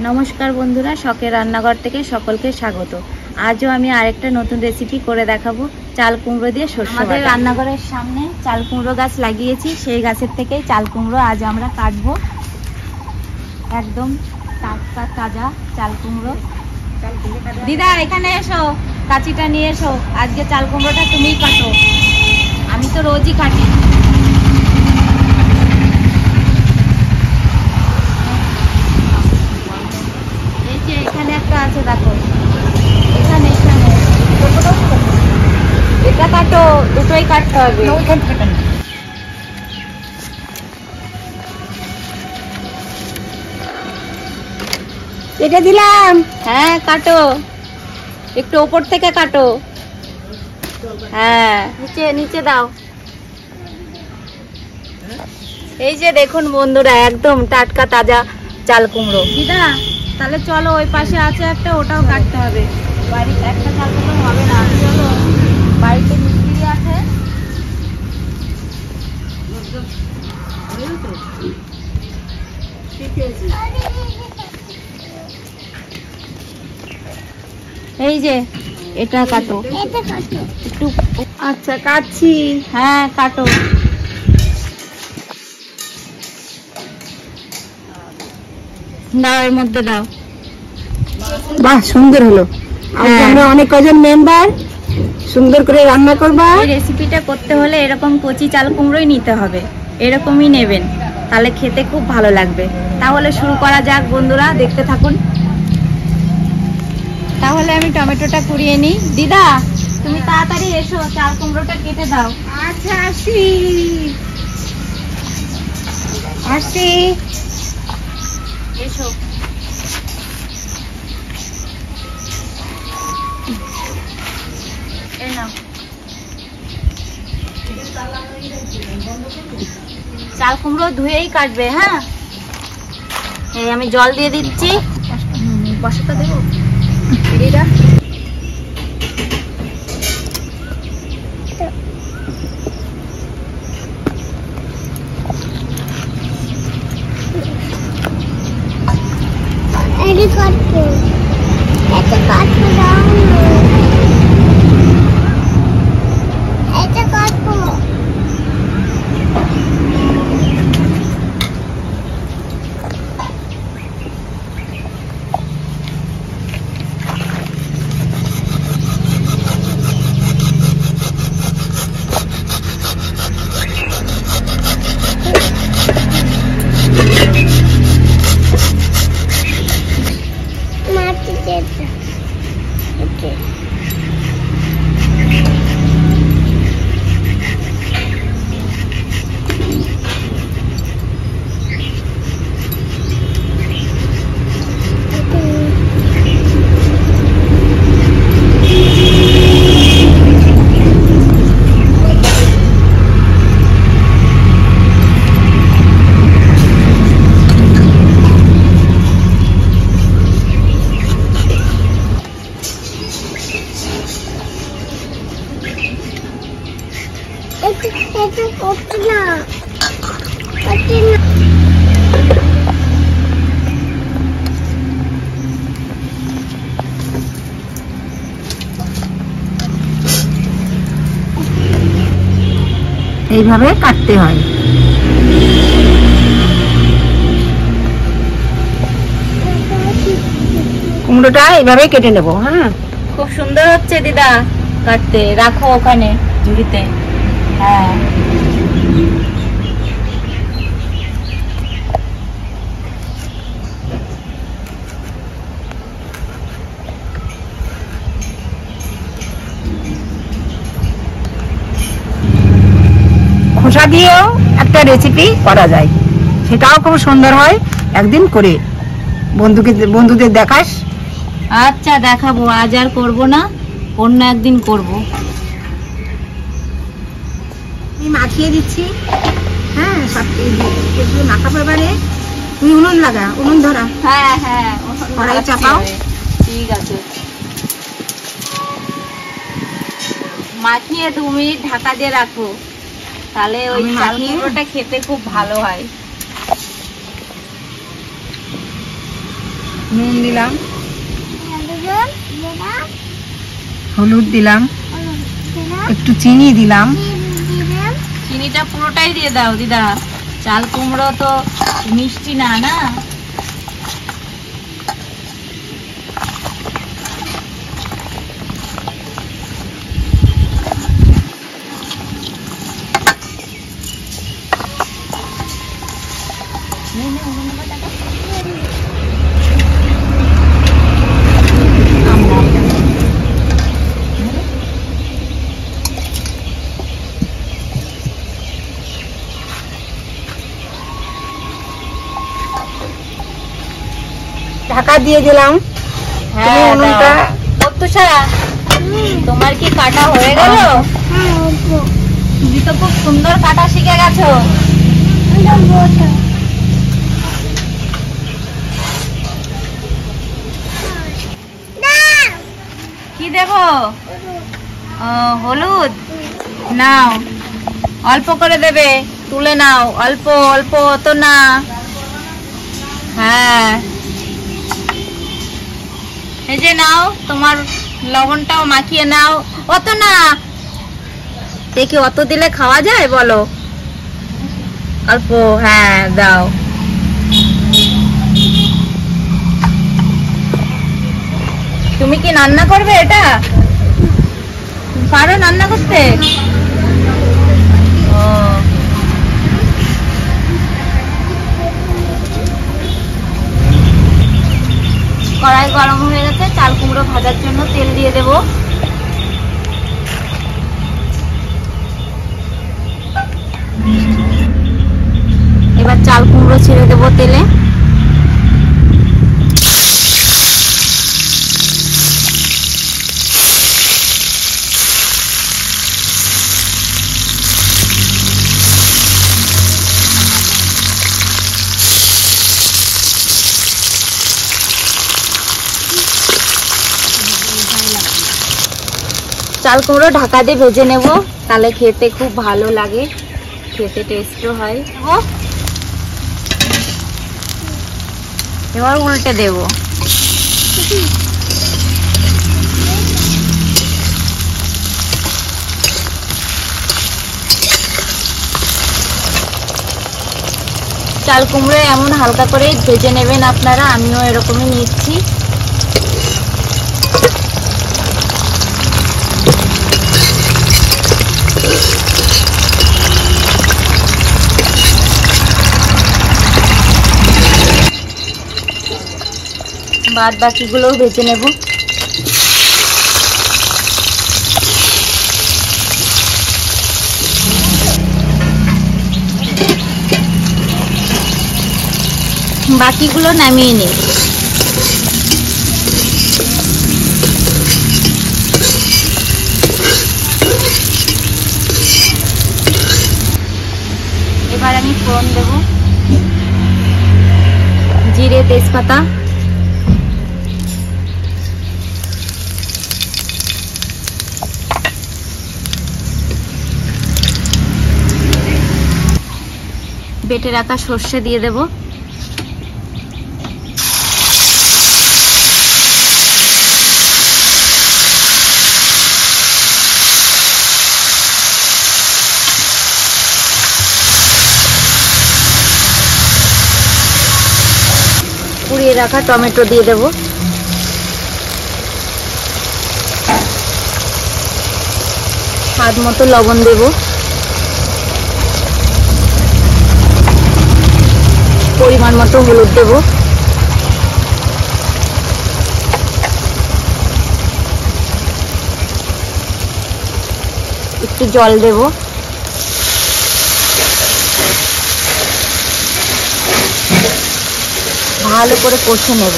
নমস্কার বন্ধুরা, শখের রান্নাঘর থেকে সকলকে স্বাগত। আজও আমি আরেকটা নতুন রেসিপি করে দেখাবো চাল কুমড়ো দিয়ে শস্য বাটা। আমাদের রান্নাঘরের সামনে চাল কুমড়ো গাছ লাগিয়েছি, সেই গাছের থেকেই চাল কুমড়ো আজ আমরা কাটবো। একদম টাটকা তাজা চাল কুমড়ো। দিদা এখানে এসো, কাঁচিটা নিয়ে এসো। আজকে চাল কুমড়োটা তুমিই কাটো, আমি তো রোজই কাটি। এখানে একটা আছে, দেখো এখানে এখানে এটা কাটো, দুটোই কাটতে হবে। কেটে দিলাম। হ্যাঁ কাটো, একটু ওপর থেকে কাটো। হ্যাঁ নিচে নিচে দাও। এই যে দেখুন বন্ধুরা, একদম টাটকা তাজা চাল কুমড়ো। দিদা তাহলে চলো, ওই পাশে আছে একটা, ওটাও কাটতে হবে। বাড়িতে একটা চাল কুমড়ো হবে না, চলো বাড়িতে মিস্ত্রি আছে। এই যে এটা কাটো একটু। আচ্ছা কাটছি। হ্যাঁ কাটো। দাও, এর মধ্যে দাও। বাহ, সুন্দর হলো। আজকে আমরা অনেক কজন মেম্বার, সুন্দর করে রান্না করবা। এই রেসিপিটা করতে হলে এরকম কচি চাল কুমড়োই নিতে হবে, এরকমই নেবেন, তাহলে খেতে খুব ভালো লাগবে। তাহলে শুরু করা যাক বন্ধুরা, দেখতে থাকুন। তাহলে আমি টমেটোটা কুড়িয়ে নিই। দিদা তুমি তাড়াতাড়ি এসো, চাল কুমড়োটা কেটে দাও। আচ্ছা আসি আসি। এসো। এই নাও, চাল কুমড়ো ধুয়েই কাটবে। হ্যাঁ, এই আমি জল দিয়ে দিচ্ছি। বসাটা দেবো দিদা। এইভাবে কাটতে হয়। কুমড়োটা এইভাবে কেটে নেবো। হ্যাঁ, খুব সুন্দর হচ্ছে দিদা কাটতে। রাখো ওখানে ঝুড়িতে। হ্যাঁ খোসা দিয়েও একটা রেসিপি করা যায়, সেটাও খুব সুন্দর হয়। একদিন করে বন্ধুদের দেখাস। আচ্ছা দেখাবো, আজ আর করবো না, অন্য একদিন করবো। আমি মাখিয়ে দিচ্ছি। হ্যাঁ, সব মাখাবার পরে তুমি উনুন লাগা, উনুন ধরা। হ্যাঁ হ্যাঁ, কড়াই চাপাও। ঠিক আছে, মাখিয়ে 2 মিনিট ঢাকা দিয়ে রাখো, তাহলে ওই চাল কুমড়োটা খেতে খুব ভালো হয়। নুন দিলাম, হলুদ দিলাম, একটু চিনি দিলাম। চিনিটা পুরোটাই দিয়ে দাও দিদা, চাল কুমড়ো তো মিষ্টি না না। ঢাকা দিয়ে দিলাম। হ্যাঁ উনুনটা প্রত্যুষা, তোমার কি কাটা হয়ে গেল? তুমি তো খুব সুন্দর কাটা শিখে গেছো। কি দেবো? হলুদ নাও, অল্প করে দেবে, তুলে নাও, অল্প অল্প, অত না। হ্যাঁ এই যে নাও, তোমার লবণটাও মাখিয়ে নাও। অত না, দেখি অত দিলে খাওয়া যায় বলো? অল্প, হ্যাঁ দাও। তুমি কি রান্না করবে এটা? পারো রান্না করতে? ও কড়াই গরম হয়ে গেছে, চাল কুমড়ো ভাজার জন্য তেল দিয়ে দেব। এবার চাল কুমড়ো ছেড়ে দেব তেলে। চাল কুমড়ো ঢাকা দিয়ে ভেজে নেব, তাহলে খেতে খুব ভালো লাগে, খেতে টেস্টও হয়। এবার উল্টে দেব। চাল কুমড়ো এমন হালকা করে ভেজে নেবেন আপনারা, আমিও এরকমই নিচ্ছি। বাদ বাকিগুলোও ভেজে নেব। বাকিগুলো নামিয়ে নিই। এবার আমি ফোড়ন দেব, জিরে তেজপাতা, বেটে রাখা সর্ষে দিয়ে দেব। পুড়িয়ে রাখা টমেটো দিয়ে দেব। স্বাদ মতো লবণ দেব। পরিমাণ মতো হলুদ দেব। একটু জল দেব। ভালো করে কষে নেব।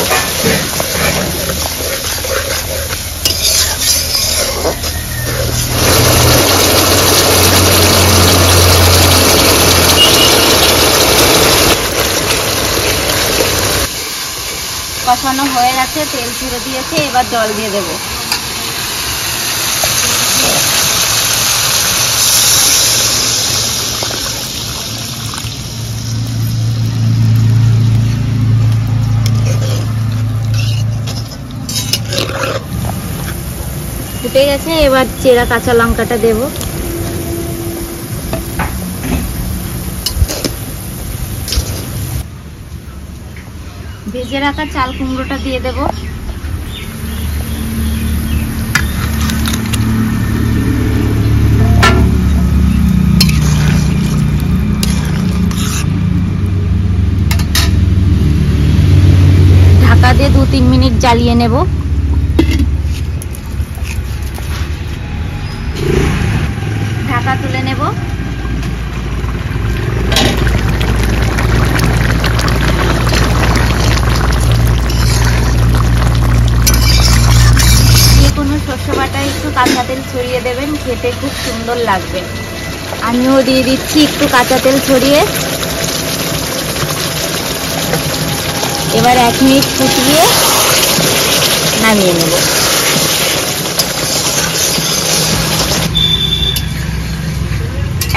কষানো হয়ে গেছে, তেল ছেড়ে দিয়েছে, এবার জল দিয়ে দেব। ফুটে গেছে, এবার চেরা কাঁচা লঙ্কাটা দেব। ভেজে রাখা চাল কুমড়োটা দিয়ে দেব। ঢাকা দিয়ে 2-3 মিনিট জ্বালিয়ে নেব। ঢাকা তুলে নেব। কোনো শস্য বাটায় একটু কাঁচা তেল ছড়িয়ে দেবেন, খেতে খুব সুন্দর লাগবে। আমিও দিয়ে দিচ্ছি একটু কাঁচা তেল ছড়িয়ে। এবার 1 মিনিট ফুটিয়ে নামিয়ে নেব।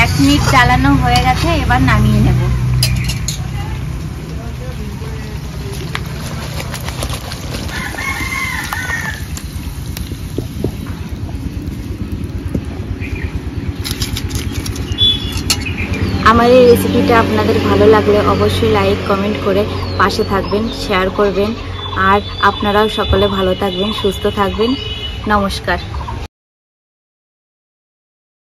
এক মিনিট জ্বালানো হয়ে গেছে, এবার নামিয়ে নেব। আমার এই রেসিপিটা আপনাদের ভালো লাগলে অবশ্যই লাইক কমেন্ট করে পাশে থাকবেন, শেয়ার করবেন। আর আপনারাও সকলে ভালো থাকবেন, সুস্থ থাকবেন। নমস্কার।